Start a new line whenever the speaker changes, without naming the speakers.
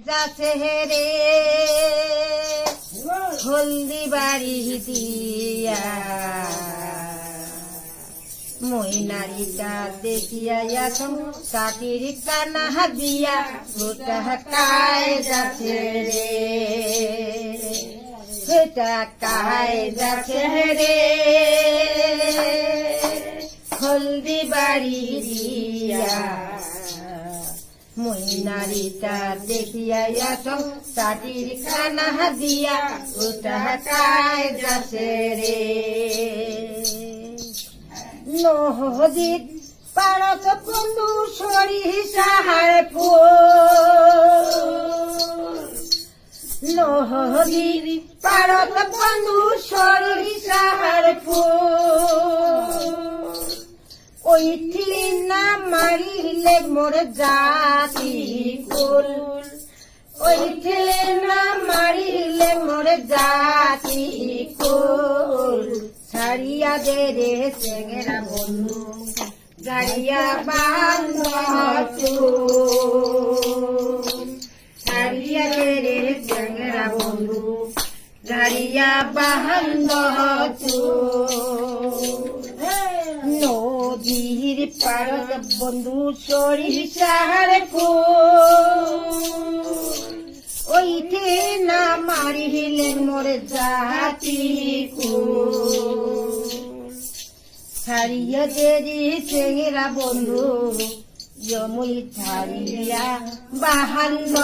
যাচ্ছে রে হলদি বাড়ি দিয়া মই নারীটা দেখিয়া এখন কাটির কানা দিয়া ওটা কায় যাচ্ছে রে সেটা কায় যাচ্ছে রে হলদি বাড়ি দিয়া মই নারীটা দেখিয়া এখন কাটির কানা দিয়া ওটা কায় যাচ্ছে রে নহদিত পারত বন্ধু সরিষার ফুল নহদিত পারত বন্ধু সরিষার ফুল ওইটি না মারিলে মোর জাতি কুল ওইটি না মারিলে মোর জাতি কুল ছাড়িয়া দে রে চেঙ্গেরা বন্ধু গাড়িয়া বান্ধ ছাড়িয়া দে রে চেঙ্গেরা বন্ধু গাড়িয়া বান্ধ নদীর পারত বন্ধু সরিষার ফুল ওইতে না মারিলে মোর জাতি কুল ছাড়িয়া দেরি চেঙ্গেরা বন্ধু জমুই ছাড়িয়া বাহান্ন